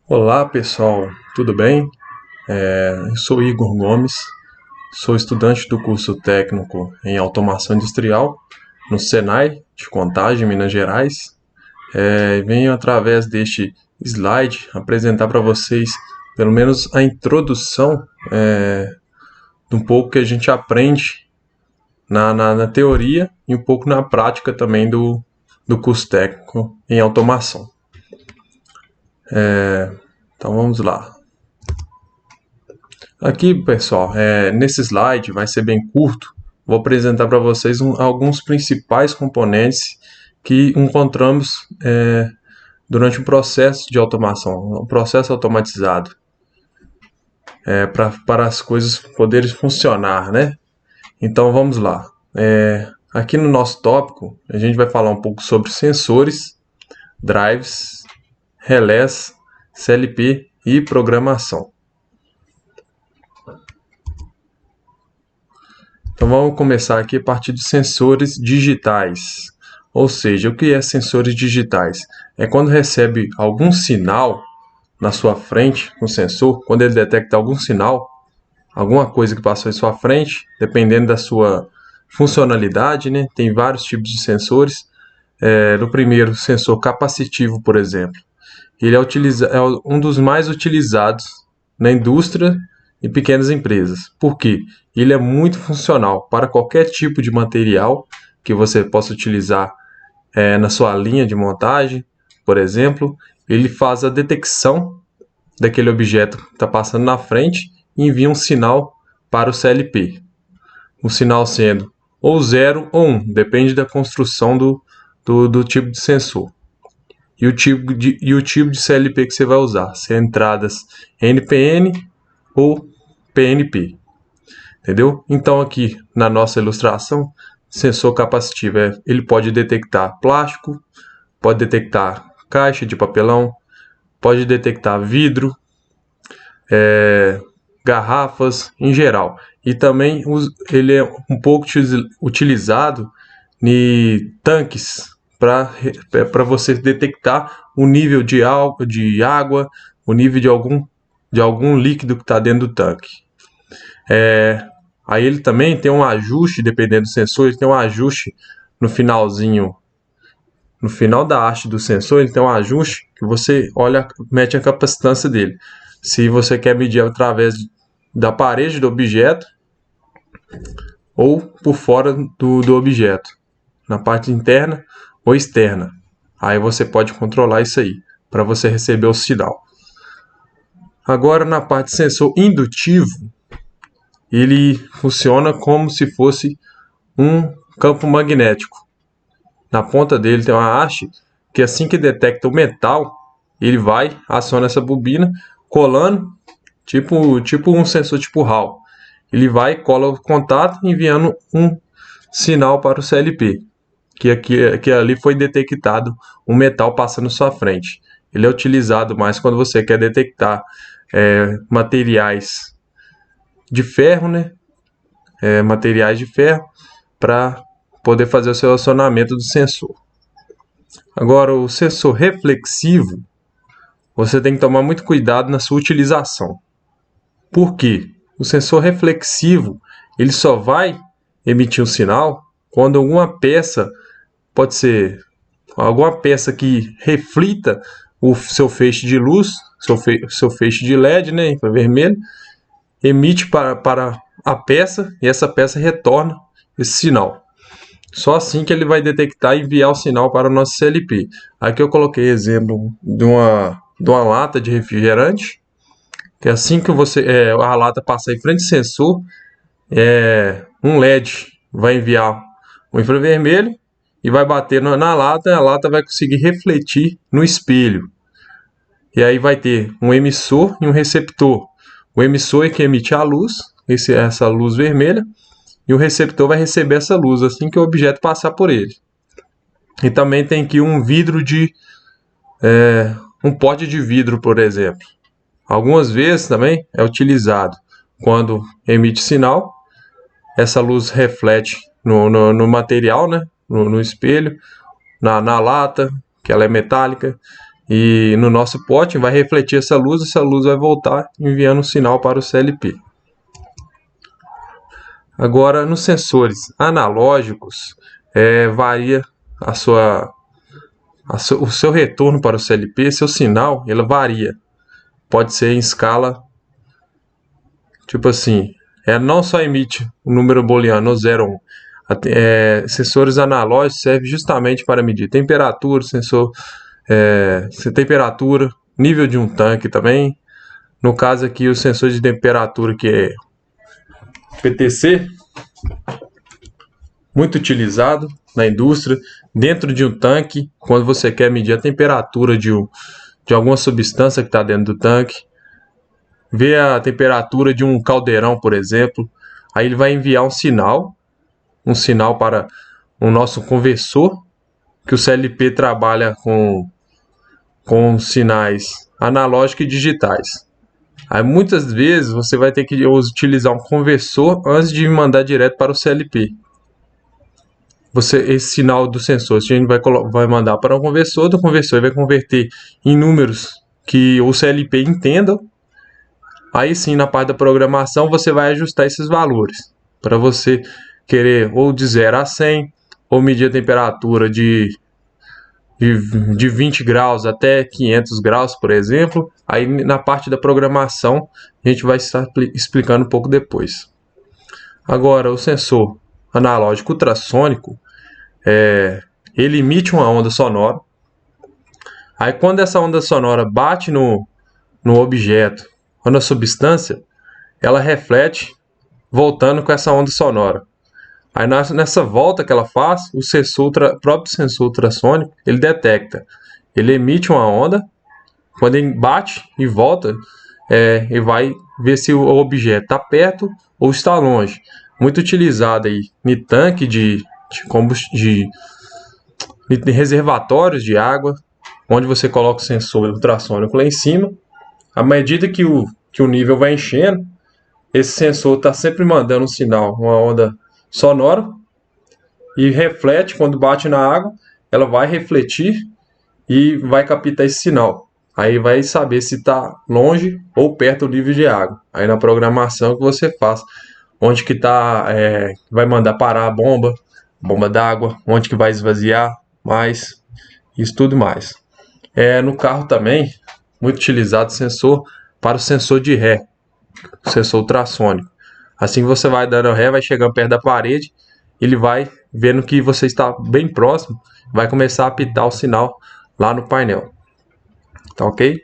Olá pessoal, tudo bem? Eu sou Igor Gomes, sou estudante do curso técnico em automação industrial no Senai de Contagem, Minas Gerais. Venho através deste slide apresentar para vocês pelo menos a introdução de um pouco que a gente aprende na teoria e um pouco na prática também do curso técnico em automação. Então vamos lá. Aqui, pessoal, nesse slide vai ser bem curto. Vou apresentar para vocês alguns principais componentes que encontramos durante o processo de automação, o processo automatizado, para as coisas poderem funcionar, né? Então vamos lá. Aqui no nosso tópico, a gente vai falar um pouco sobre sensores, drives, relés, CLP e programação. Então vamos começar aqui a partir de sensores digitais. Ou seja, o que é sensores digitais? É quando recebe algum sinal na sua frente, no sensor, quando ele detecta algum sinal, alguma coisa que passou em sua frente, dependendo da sua funcionalidade, né? Tem vários tipos de sensores. No primeiro, sensor capacitivo, por exemplo. Ele é um dos mais utilizados na indústria e pequenas empresas. Por quê? Ele é muito funcional para qualquer tipo de material que você possa utilizar na sua linha de montagem, por exemplo. Ele faz a detecção daquele objeto que está passando na frente e envia um sinal para o CLP. O sinal sendo ou 0 ou 1, depende da construção do tipo de sensor. E o tipo de CLP que você vai usar, se é entradas NPN ou PNP. Entendeu? Então aqui na nossa ilustração, sensor capacitivo, ele pode detectar plástico, pode detectar caixa de papelão, pode detectar vidro, garrafas em geral. E também ele é um pouco utilizado em tanques para você detectar o nível de água, o nível de algum líquido que está dentro do tanque. Aí ele também tem um ajuste, dependendo do sensor, ele tem um ajuste no finalzinho, no final da haste do sensor, ele tem um ajuste que você mete a capacitância dele. Se você quer medir através da parede do objeto ou por fora do objeto, na parte interna ou externa. Aí você pode controlar isso aí, para você receber o sinal. Agora na parte de sensor indutivo, ele funciona como se fosse um campo magnético. Na ponta dele tem uma haste que assim que detecta o metal, ele vai, aciona essa bobina, colando, tipo um sensor tipo Hall. Ele vai, cola o contato, enviando um sinal para o CLP, que ali foi detectado um metal passando na sua frente. Ele é utilizado mais quando você quer detectar materiais de ferro, né? Materiais de ferro, para poder fazer o selecionamento do sensor. Agora, o sensor reflexivo, você tem que tomar muito cuidado na sua utilização. Por quê? O sensor reflexivo, ele só vai emitir um sinal quando alguma peça, pode ser alguma peça que reflita o seu feixe de luz, seu feixe de LED, né, infravermelho, emite para a peça e essa peça retorna esse sinal. Só assim que ele vai detectar e enviar o sinal para o nosso CLP. Aqui eu coloquei exemplo de uma lata de refrigerante, que assim que a lata passar em frente ao sensor, um LED vai enviar um infravermelho e vai bater na lata, e a lata vai conseguir refletir no espelho. E aí vai ter um emissor e um receptor. O emissor é que emite a luz, essa luz vermelha, e o receptor vai receber essa luz assim que o objeto passar por ele. E também tem aqui um pote de vidro, por exemplo. Algumas vezes também é utilizado quando emite sinal, essa luz reflete no material, né? no espelho, na lata, que ela é metálica, e no nosso pote vai refletir essa luz vai voltar enviando um sinal para o CLP. Agora, nos sensores analógicos, varia o seu retorno para o CLP, seu sinal, ele varia. Pode ser em escala, tipo assim, não só emite o número booleano, o 0, 1. Sensores analógicos servem justamente para medir temperatura, temperatura, nível de um tanque também. No caso aqui, o sensor de temperatura, que é PTC, muito utilizado na indústria, dentro de um tanque, quando você quer medir a temperatura de alguma substância que está dentro do tanque, ver a temperatura de um caldeirão, por exemplo. Aí ele vai enviar um sinal para o nosso conversor, que o CLP trabalha com sinais analógicos e digitais. Aí muitas vezes você vai ter que utilizar um conversor antes de mandar direto para o CLP. Esse sinal do sensor, a gente vai mandar para o conversor, do conversor vai converter em números que o CLP entenda. Aí sim, na parte da programação, você vai ajustar esses valores para você querer ou de 0 a 100, ou medir a temperatura de 20 graus até 500 graus, por exemplo. Aí na parte da programação a gente vai estar explicando um pouco depois. Agora, o sensor analógico ultrassônico, ele emite uma onda sonora. Aí quando essa onda sonora bate no objeto ou na substância, ela reflete voltando com essa onda sonora. Aí nessa volta que ela faz, o próprio sensor ultrassônico, ele detecta. Ele emite uma onda, quando ele bate e volta, ele vai ver se o objeto está perto ou está longe. Muito utilizado aí em tanque de reservatórios de água, onde você coloca o sensor ultrassônico lá em cima. À medida que o nível vai enchendo, esse sensor está sempre mandando um sinal, uma onda sonora, e reflete quando bate na água. Ela vai refletir e vai captar esse sinal. Aí vai saber se está longe ou perto do nível de água. Aí na programação que você faz, onde que está, vai mandar parar a bomba d'água, onde que vai esvaziar mais, isso tudo mais. No carro também, muito utilizado sensor para o sensor de ré, o sensor ultrassônico. Assim que você vai dando ré, vai chegando perto da parede, ele vai vendo que você está bem próximo, vai começar a apitar o sinal lá no painel. Tá ok?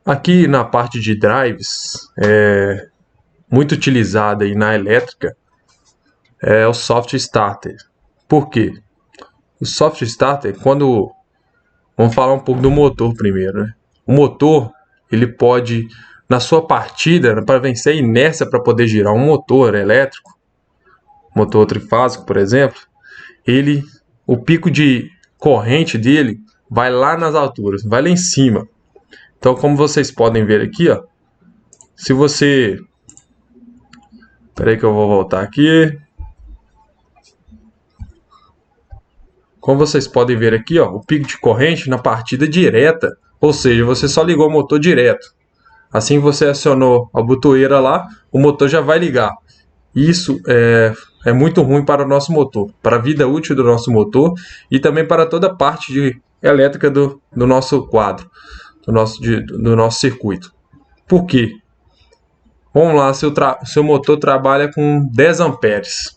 Aqui na parte de drives, muito utilizada aí na elétrica, é o soft starter. Por quê? O soft starter, vamos falar um pouco do motor primeiro, né? O motor, ele pode, na sua partida, para vencer a inércia para poder girar um motor elétrico, motor trifásico, por exemplo, o pico de corrente dele vai lá nas alturas, vai lá em cima. Então, como vocês podem ver aqui, ó, se você... Espera aí que eu vou voltar aqui. Como vocês podem ver aqui, ó, o pico de corrente na partida direta, ou seja, você só ligou o motor direto. Assim que você acionou a botoeira lá, o motor já vai ligar. Isso é muito ruim para o nosso motor, para a vida útil do nosso motor e também para toda a parte elétrica do nosso quadro, do nosso circuito. Por quê? Vamos lá, seu motor trabalha com 10 amperes.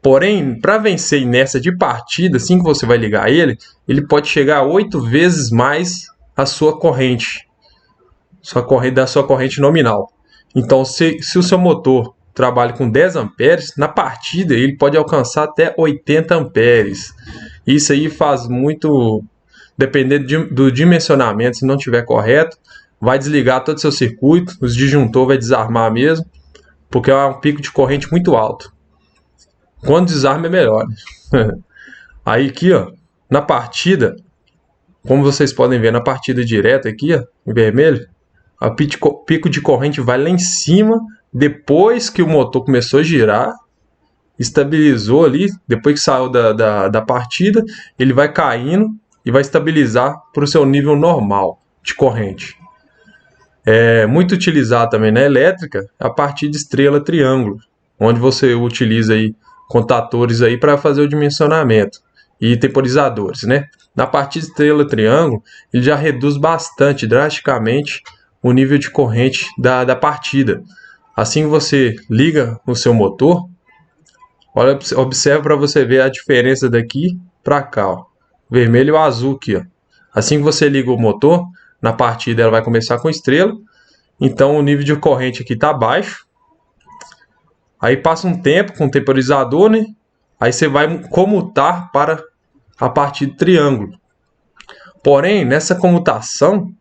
Porém, para vencer a inércia de partida, assim que você vai ligar ele pode chegar a 8 vezes mais a sua corrente, da sua corrente nominal. Então, se o seu motor trabalha com 10 amperes, na partida ele pode alcançar até 80 amperes. Isso aí faz muito, dependendo do dimensionamento, se não estiver correto, vai desligar todo o seu circuito, os disjuntor vai desarmar mesmo, porque é um pico de corrente muito alto. Quando desarma é melhor. Aí aqui, ó, na partida, como vocês podem ver na partida direta aqui, ó, em vermelho, o pico de corrente vai lá em cima, depois que o motor começou a girar, estabilizou ali, depois que saiu da partida, ele vai caindo e vai estabilizar para o seu nível normal de corrente. É muito utilizado também na elétrica a partir de estrela triângulo, onde você utiliza aí contatores aí para fazer o dimensionamento e temporizadores, né? Na parte de estrela triângulo, ele já reduz bastante, drasticamente, o nível de corrente da partida. Assim que você liga o seu motor, olha, observe para você ver a diferença daqui para cá, ó. Vermelho e azul aqui, ó. Assim que você liga o motor, na partida ela vai começar com estrela, então o nível de corrente aqui está baixo. Aí passa um tempo com o temporizador, né? Aí você vai comutar para a parte de triângulo. Porém, nessa comutação,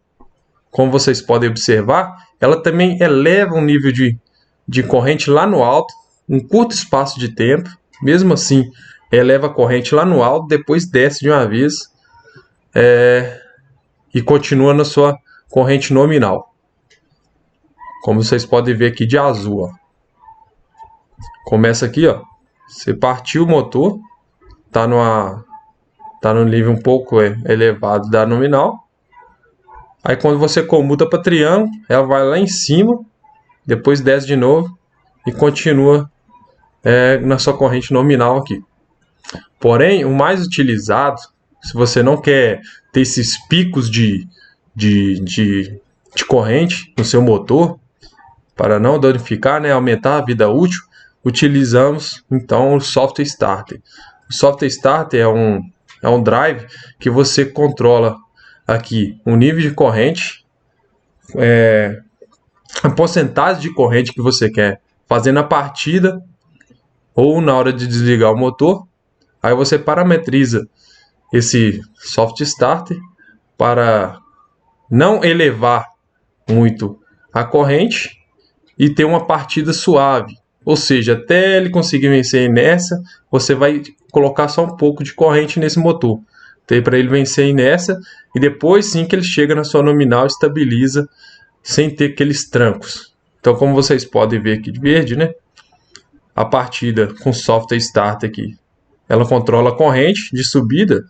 como vocês podem observar, ela também eleva o nível de corrente lá no alto, em curto espaço de tempo. Mesmo assim, eleva a corrente lá no alto, depois desce de uma vez e continua na sua corrente nominal. Como vocês podem ver aqui de azul, ó. Começa aqui, ó. Você partiu o motor, tá no nível um pouco elevado da nominal. Aí quando você comuta para triângulo, ela vai lá em cima, depois desce de novo e continua na sua corrente nominal aqui. Porém, o mais utilizado, se você não quer ter esses picos de corrente no seu motor, para não danificar, né, aumentar a vida útil, utilizamos então o software starter. O software starter é um drive que você controla aqui o nível de corrente, a porcentagem de corrente que você quer fazer na partida ou na hora de desligar o motor. Aí você parametriza esse software starter para não elevar muito a corrente e ter uma partida suave. Ou seja, até ele conseguir vencer a inércia, você vai colocar só um pouco de corrente nesse motor, para ele vencer a inércia, e depois sim que ele chega na sua nominal, estabiliza sem ter aqueles trancos. Então, como vocês podem ver aqui de verde, né? A partida com software start aqui, ela controla a corrente de subida,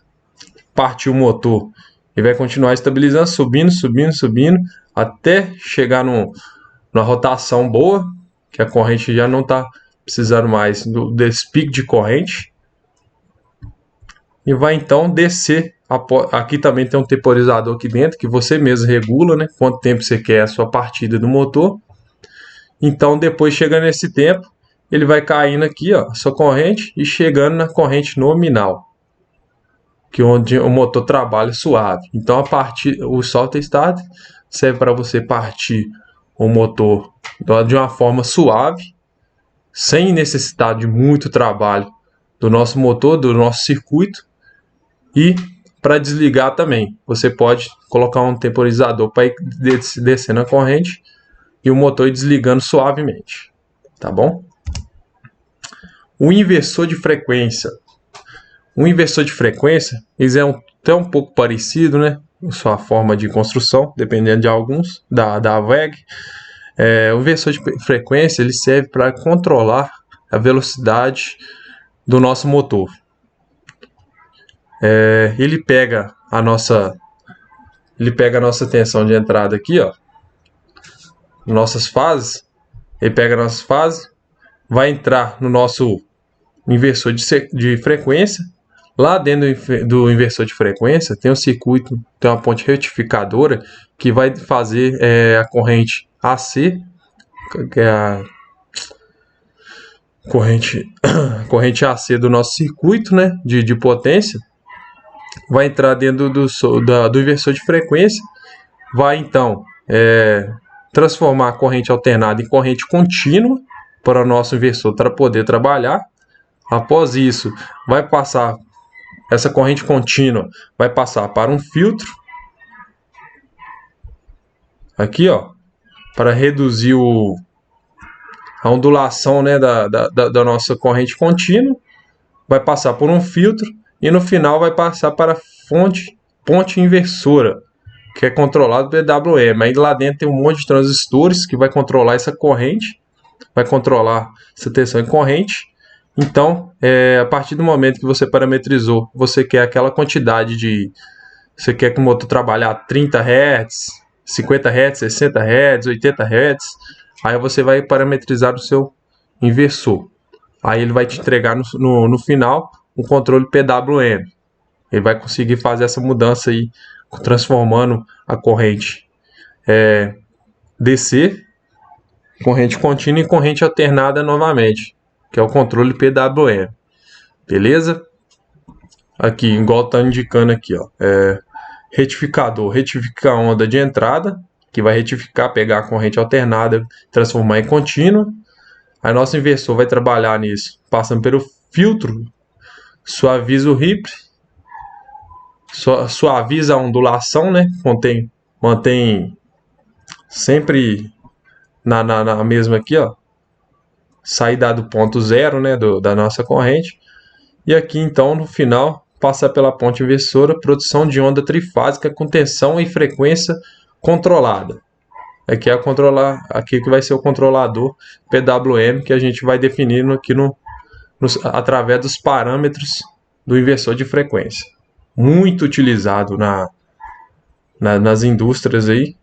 partiu o motor e vai continuar estabilizando, subindo, subindo, subindo, até chegar numa rotação boa, que a corrente já não está precisando mais desse pico de corrente. E vai então descer. Aqui também tem um temporizador aqui dentro, que você mesmo regula, né? Quanto tempo você quer a sua partida do motor. Então, depois chegando nesse tempo, ele vai caindo aqui, ó, a sua corrente, e chegando na corrente nominal, que é onde o motor trabalha suave. Então, o software start serve para você partir o motor de uma forma suave, sem necessidade de muito trabalho do nosso motor, do nosso circuito. E para desligar também, você pode colocar um temporizador para ir descendo a corrente e o motor ir desligando suavemente, tá bom? O inversor de frequência. O inversor de frequência, eles até um pouco parecido, né? Sua forma de construção, dependendo de alguns, da WEG. O inversor de frequência, ele serve para controlar a velocidade do nosso motor. Ele pega a nossa tensão de entrada aqui, ó, nossas fases. Ele pega nossas fases, vai entrar no nosso inversor de frequência. Lá dentro do inversor de frequência tem um circuito, tem uma ponte retificadora que vai fazer a corrente AC, que é a corrente AC do nosso circuito, né, de potência. Vai entrar dentro do inversor de frequência, vai então transformar a corrente alternada em corrente contínua para o nosso inversor poder trabalhar. Após isso, essa corrente contínua vai passar para um filtro, aqui, ó, para reduzir a ondulação, né, da nossa corrente contínua. Vai passar por um filtro e no final vai passar para a ponte inversora, que é controlado pelo PWM. Aí lá dentro tem um monte de transistores que vai controlar essa corrente, vai controlar essa tensão em corrente, Então, a partir do momento que você parametrizou, você quer aquela quantidade de... Você quer que o motor trabalhe a 30 Hz, 50 Hz, 60 Hz, 80 Hz. Aí você vai parametrizar o seu inversor. Aí ele vai te entregar no final um controle PWM. Ele vai conseguir fazer essa mudança aí, transformando a corrente DC, corrente contínua em corrente alternada novamente, que é o controle PWM. Beleza? Aqui, igual tá indicando aqui, ó, retificador, retifica a onda de entrada, que vai retificar, pegar a corrente alternada, transformar em contínua. Aí nosso inversor vai trabalhar nisso, passando pelo filtro, suaviza o ripple, suaviza a ondulação, né? Mantém sempre na mesma aqui, ó, saída do ponto zero, né, da nossa corrente. E aqui então no final passa pela ponte inversora, produção de onda trifásica com tensão e frequência controlada. Aqui é aqui que vai ser o controlador PWM que a gente vai definindo aqui através dos parâmetros do inversor de frequência. Muito utilizado nas indústrias aí,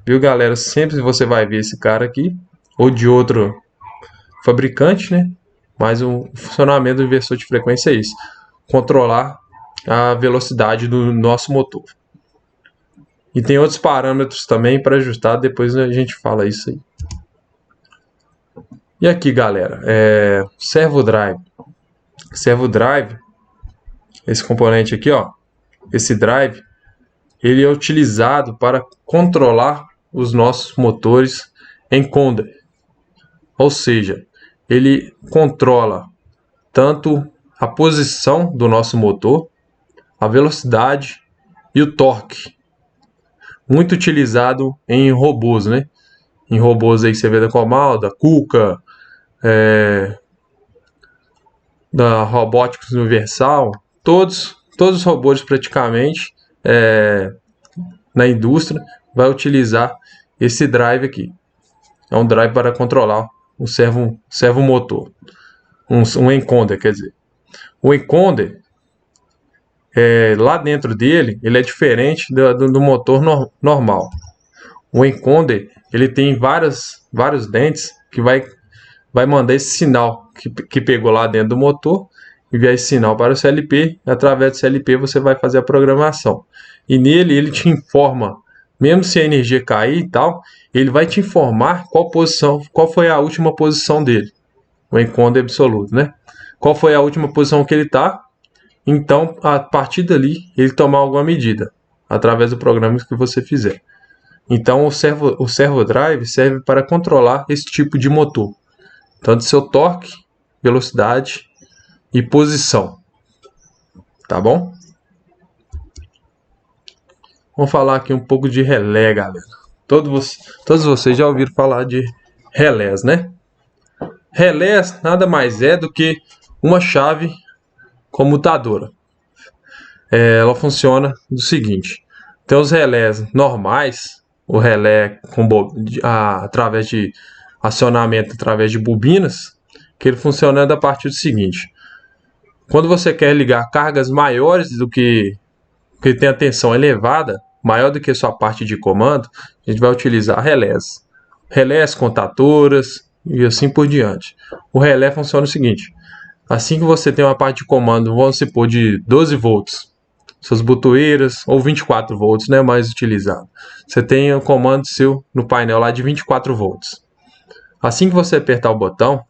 viu, galera? Sempre você vai ver esse cara aqui, ou de outro fabricante, né? Mas o funcionamento do inversor de frequência é isso: controlar a velocidade do nosso motor. E tem outros parâmetros também para ajustar, depois a gente fala isso aí. E aqui, galera, servo drive. Servo drive, esse componente aqui, ó, esse drive, ele é utilizado para controlar os nossos motores encoder. Ou seja, ele controla tanto a posição do nosso motor, a velocidade e o torque. Muito utilizado em robôs, né? Em robôs aí que você vê da Comal, da Kuka, da Robóticos Universal, todos os robôs praticamente na indústria vai utilizar esse drive aqui. É um drive para controlar um servo motor, um encoder, quer dizer. O encoder, lá dentro dele, ele é diferente do motor normal. O encoder, ele tem vários dentes que vai mandar esse sinal que pegou lá dentro do motor, enviar esse sinal para o CLP, e através do CLP você vai fazer a programação. E nele ele te informa, mesmo se a energia cair e tal, ele vai te informar qual foi a última posição dele, o encoder absoluto, né? Qual foi a última posição que ele está. Então, a partir dali, ele tomar alguma medida, através do programa que você fizer. Então, o servo drive serve para controlar esse tipo de motor, tanto seu torque, velocidade e posição. Tá bom? Vamos falar aqui um pouco de relé, galera. Todos vocês já ouviram falar de relés, né? Relés nada mais é do que uma chave comutadora. Ela funciona do seguinte: tem os relés normais, o relé através de acionamento através de bobinas, que ele funciona a partir do seguinte: quando você quer ligar cargas maiores do que tem a tensão elevada, maior do que a sua parte de comando, a gente vai utilizar relés, contatoras e assim por diante. O relé funciona o seguinte: assim que você tem uma parte de comando, vamos supor, de 12 volts, suas botoeiras, ou 24 volts, né, mais utilizado. Você tem o comando seu no painel lá de 24 volts. Assim que você apertar o botão,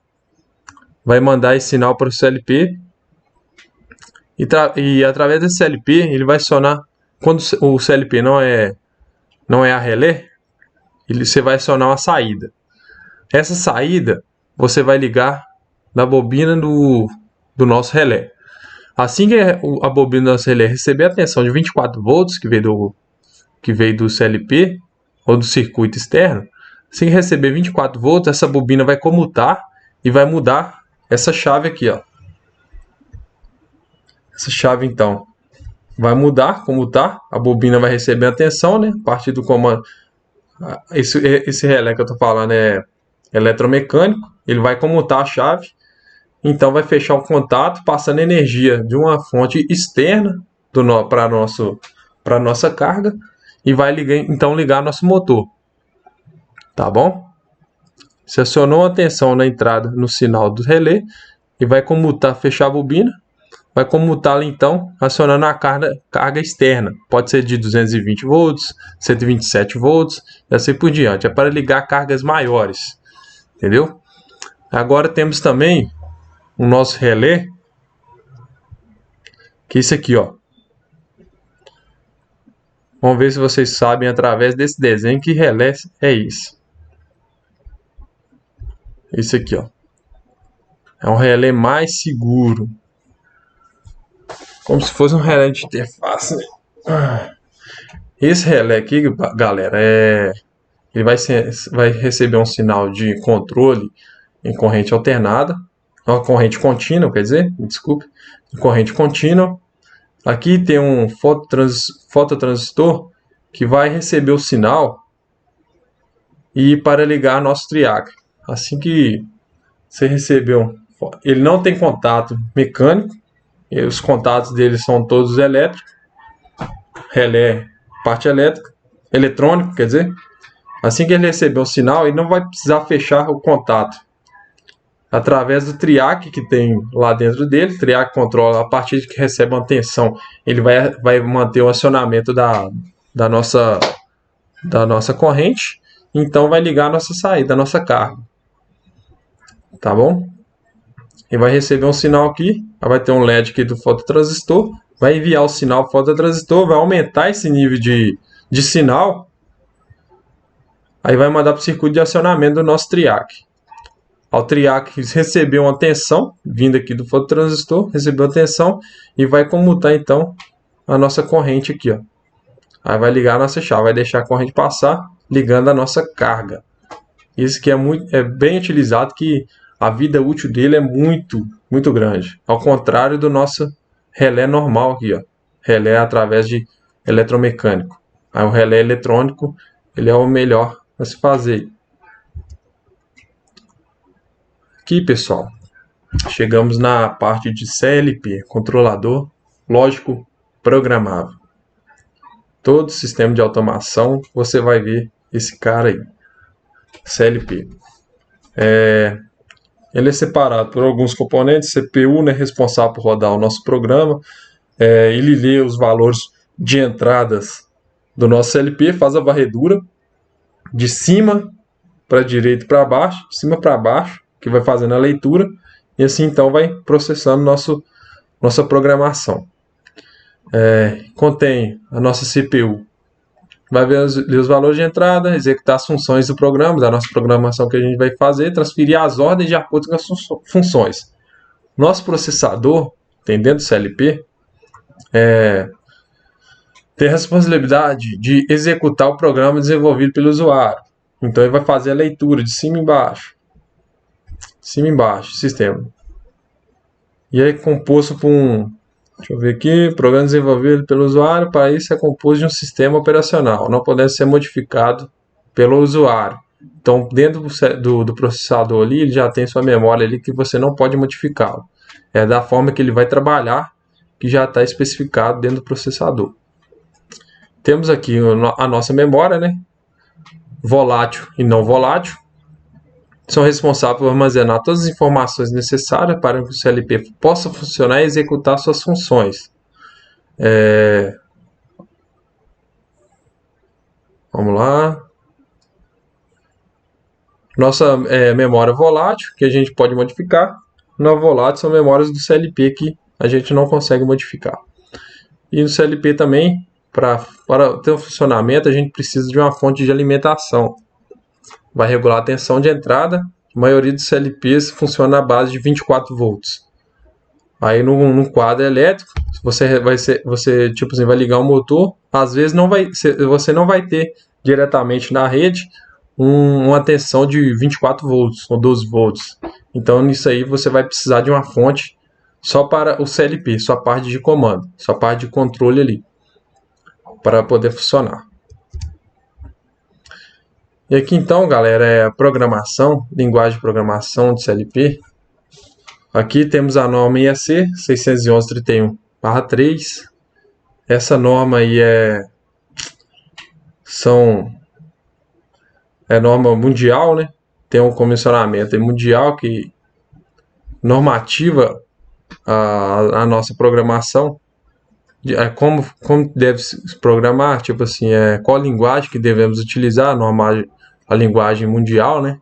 vai mandar esse sinal para o CLP e através desse CLP ele vai acionar. Quando o CLP não é a relé, você vai acionar uma saída. Essa saída você vai ligar na bobina do nosso relé. Assim que a bobina do nosso relé receber a tensão de 24 volts que veio do CLP ou do circuito externo, assim que receber 24 volts, essa bobina vai comutar e vai mudar essa chave aqui, ó. Essa chave então vai mudar, comutar, a bobina vai receber a tensão, né? A partir do comando. Esse relé que eu tô falando é eletromecânico, ele vai comutar a chave então vai fechar o contato, passando energia de uma fonte externa para a nossa carga e vai ligar nosso motor. Tá bom? Se acionou a tensão na entrada no sinal do relé e vai comutar, fechar a bobina, vai comutá-la então acionando a carga externa. Pode ser de 220 volts, 127 volts e assim por diante. É para ligar cargas maiores. Entendeu? Agora temos também o nosso relé, que é isso aqui, ó. Vamos ver se vocês sabem através desse desenho que relé é isso. Isso aqui, ó. É um relé mais seguro. Como se fosse um relé de interface, né? Esse relé aqui, galera, ele vai receber um sinal de controle em corrente alternada, uma corrente contínua, quer dizer, desculpe, corrente contínua. Aqui tem um fototransistor que vai receber o sinal e para ligar nosso triac. Assim que você recebeu, ele não tem contato mecânico, e os contatos dele são todos elétricos, relé, parte elétrica, eletrônico, quer dizer. Assim que ele receber o sinal, ele não vai precisar fechar o contato. Através do triac que tem lá dentro dele, o triac controla a partir de que recebe uma tensão, ele vai manter o acionamento da nossa corrente, então vai ligar a nossa saída, a nossa carga. Tá bom? E vai receber um sinal aqui, vai ter um LED aqui do fototransistor, vai enviar o sinal para o fototransistor, vai aumentar esse nível de sinal, aí vai mandar para o circuito de acionamento do nosso triac. Ao triac receber uma tensão, vindo aqui do fototransistor, recebeu a tensão e vai comutar então a nossa corrente aqui, ó. Aí vai ligar a nossa chave, vai deixar a corrente passar, ligando a nossa carga. Isso que é bem utilizado, que a vida útil dele é muito grande. Ao contrário do nosso relé normal aqui, ó. Relé através de eletromecânico. Aí o relé eletrônico, ele é o melhor a se fazer. Aqui, pessoal, chegamos na parte de CLP, controlador lógico programável. Todo sistema de automação, você vai ver esse cara aí, CLP. Ele é separado por alguns componentes. CPU, né, responsável por rodar o nosso programa. Ele lê os valores de entradas do nosso CLP, faz a varredura de cima para direita e para baixo, de cima para baixo, que vai fazendo a leitura, e assim então vai processando nossa programação. Contém a nossa CPU, vai ver os valores de entrada, executar as funções do programa, da nossa programação que a gente vai fazer, transferir as ordens de acordo com as funções. Nosso processador, dentro do CLP, tem a responsabilidade de executar o programa desenvolvido pelo usuário. Então ele vai fazer a leitura de cima e embaixo, sistema. E aí é composto por deixa eu ver aqui, programa desenvolvido pelo usuário. Para isso é composto de um sistema operacional, não pode ser modificado pelo usuário. Então dentro do processador ali, ele já tem sua memória ali que você não pode modificá-lo. É da forma que ele vai trabalhar, que já está especificado dentro do processador. Temos aqui a nossa memória, né? Volátil e não volátil. São responsáveis por armazenar todas as informações necessárias para que o CLP possa funcionar e executar suas funções. Vamos lá. Nossa memória volátil, que a gente pode modificar. Não volátil são memórias do CLP que a gente não consegue modificar. E no CLP também, para ter um funcionamento, a gente precisa de uma fonte de alimentação. Vai regular a tensão de entrada. A maioria dos CLPs funciona na base de 24 volts. Aí no quadro elétrico, você vai ligar um motor. Às vezes você não vai ter diretamente na rede uma tensão de 24 volts ou 12 volts. Então nisso aí você vai precisar de uma fonte só para o CLP, sua parte de comando, sua parte de controle ali, para poder funcionar. E aqui então, galera, é a programação, linguagem de programação de CLP. Aqui temos a norma IEC 611/31/3. Essa norma aí é norma mundial, né? Tem um comissionamento mundial que normativa a nossa programação, como deve se programar, tipo assim, qual linguagem que devemos utilizar, a linguagem mundial, né?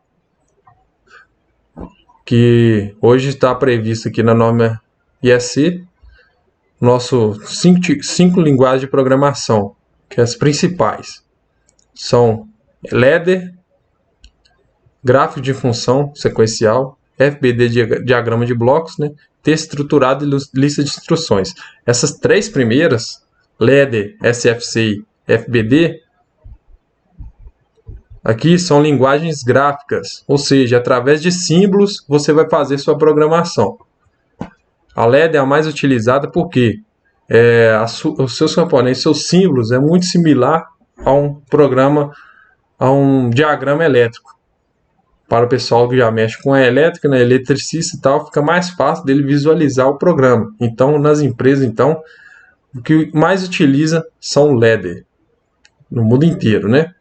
Que hoje está previsto aqui na norma IEC, nosso cinco linguagens de programação, que as principais são ladder, gráfico de função sequencial, FBD, diagrama de blocos, né? Texto estruturado e lista de instruções. Essas três primeiras, ladder, SFC e FBD, aqui são linguagens gráficas, ou seja, através de símbolos você vai fazer sua programação. A ladder é a mais utilizada porque os seus componentes, seus símbolos, é muito similar a um diagrama elétrico. Para o pessoal que já mexe com a elétrica, né, eletricista e tal, fica mais fácil dele visualizar o programa. Então, nas empresas, o que mais utiliza são ladder no mundo inteiro, né?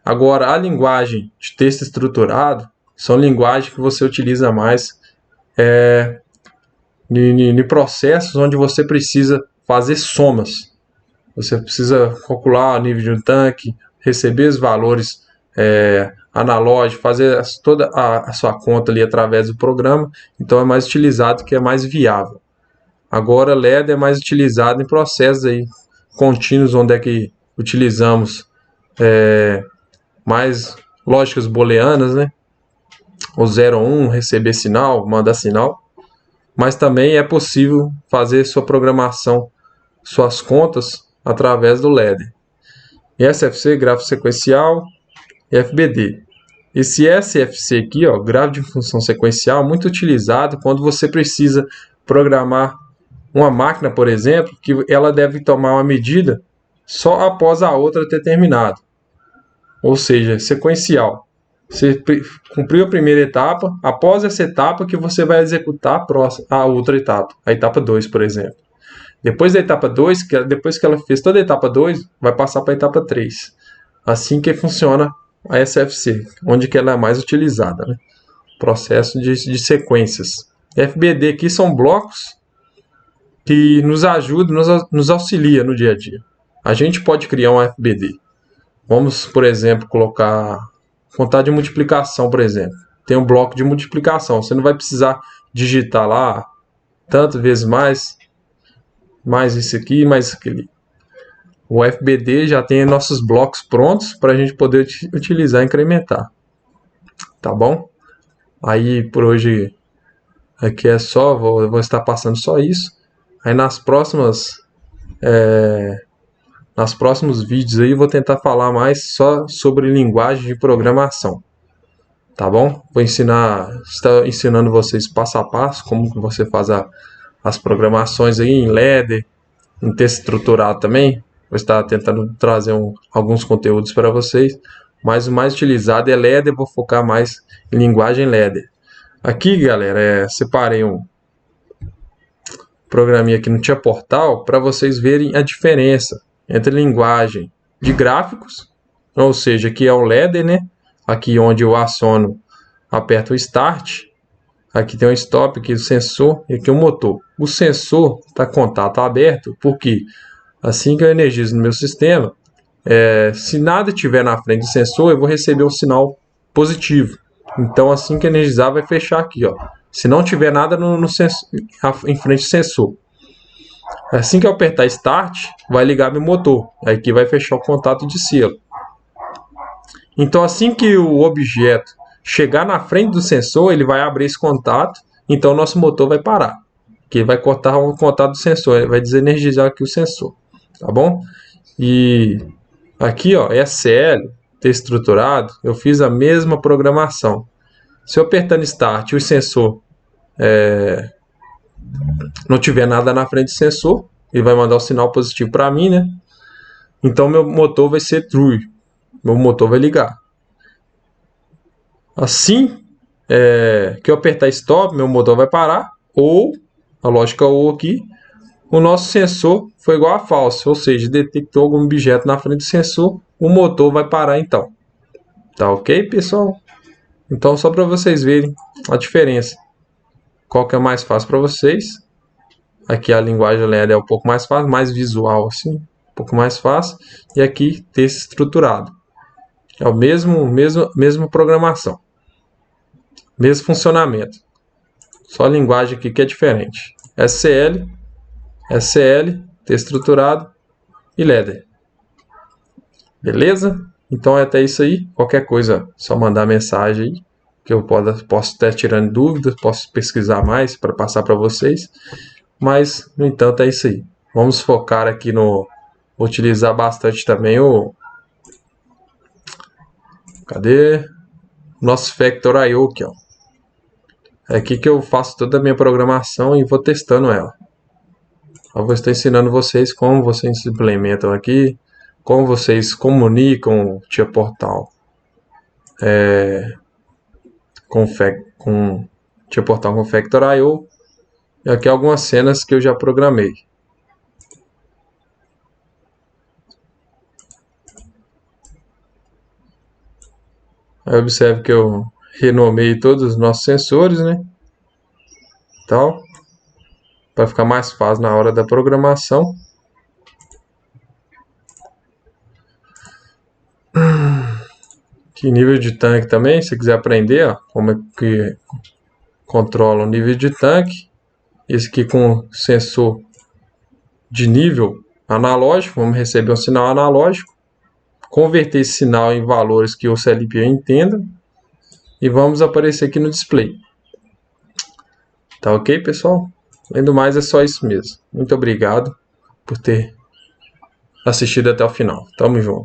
Agora, a linguagem de texto estruturado são linguagens que você utiliza mais em processos onde você precisa fazer somas. Você precisa calcular o nível de um tanque, receber os valores analógicos, fazer toda a sua conta ali através do programa. Então é mais utilizado, que é mais viável. Agora, ladder é mais utilizado em processos aí contínuos, onde é que utilizamos mais lógicas booleanas, né? O 0 ou 1, receber sinal, mandar sinal. Mas também é possível fazer sua programação, suas contas, através do ladder. SFC, gráfico sequencial, e FBD. Esse SFC aqui, ó, gráfico de função sequencial, muito utilizado quando você precisa programar uma máquina, por exemplo, que ela deve tomar uma medida só após a outra ter terminado. Ou seja, sequencial. Você cumpriu a primeira etapa, após essa etapa que você vai executar a outra etapa, a etapa 2, por exemplo. Depois da etapa 2, depois que ela fez toda a etapa 2, vai passar para a etapa 3. Assim que funciona a SFC, onde que ela é mais utilizada, né? Processo de sequências. FBD aqui são blocos que nos ajudam, nos auxilia no dia a dia. A gente pode criar um FBD. Vamos, por exemplo, colocar contar de multiplicação, por exemplo. Tem um bloco de multiplicação. Você não vai precisar digitar lá tantas vezes mais isso aqui, mais aquele. O FBD já tem nossos blocos prontos para a gente poder utilizar e incrementar. Tá bom? Aí por hoje aqui é só, vou estar passando só isso. Aí nos próximos vídeos aí vou tentar falar mais só sobre linguagem de programação. Tá bom? Vou estar ensinando vocês passo a passo como você faz as programações aí em ladder, em texto estruturado também. Vou estar tentando trazer alguns conteúdos para vocês, mas o mais utilizado é ladder. Vou focar mais em linguagem ladder. Aqui, galera, separei um programinha aqui no Tia Portal para vocês verem a diferença entre linguagem de gráficos, ou seja, aqui é o ladder, né? Aqui onde eu aciono, aperto o Start. Aqui tem o Stop, aqui o sensor e aqui o motor. O sensor está contato aberto, porque assim que eu energizo no meu sistema, se nada estiver na frente do sensor, eu vou receber um sinal positivo. Então, assim que energizar, vai fechar aqui, ó. Se não tiver nada em frente do sensor. Assim que eu apertar Start, vai ligar meu motor. Aqui vai fechar o contato de selo. Então, assim que o objeto chegar na frente do sensor, ele vai abrir esse contato. Então, o nosso motor vai parar. Que vai cortar o contato do sensor. Ele vai desenergizar aqui o sensor. Tá bom? E aqui, ó, SL, texto estruturado, eu fiz a mesma programação. Se eu apertando Start e o sensor não tiver nada na frente do sensor, ele vai mandar o sinal positivo para mim, né? Então, meu motor vai ser true. Meu motor vai ligar. Assim que eu apertar Stop, meu motor vai parar. ou, a lógica ou aqui, o nosso sensor foi igual a falso, ou seja, detectou algum objeto na frente do sensor, o motor vai parar então. Tá ok, pessoal? Então, só para vocês verem a diferença. Qual que é mais fácil para vocês? Aqui a linguagem LED é um pouco mais fácil, mais visual assim, um pouco mais fácil. E aqui texto estruturado. É o mesmo programação, mesmo funcionamento. Só a linguagem aqui que é diferente. SCL, texto estruturado e LEDER. Beleza? Então é até isso aí. Qualquer coisa, só mandar mensagem aí, que eu posso estar tirando dúvidas, posso pesquisar mais para passar para vocês. Mas, no entanto, é isso aí. Vamos focar aqui no utilizar bastante também o... Cadê? Nosso Factor.io aqui, ó. É aqui que eu faço toda a minha programação e vou testando ela. Eu vou estar ensinando vocês como vocês implementam aqui, como vocês comunicam Tia Portal com Tia Portal com Factor.io. E aqui algumas cenas que eu já programei. Aí observe que eu renomei todos os nossos sensores, né? Tal, para ficar mais fácil na hora da programação. Que nível de tanque também, se quiser aprender, ó, como é que controla o nível de tanque. Esse aqui com sensor de nível analógico, vamos receber um sinal analógico, converter esse sinal em valores que o CLP entenda e vamos aparecer aqui no display. Tá ok, pessoal? Além do mais, é só isso mesmo. Muito obrigado por ter assistido até o final. Tamo junto.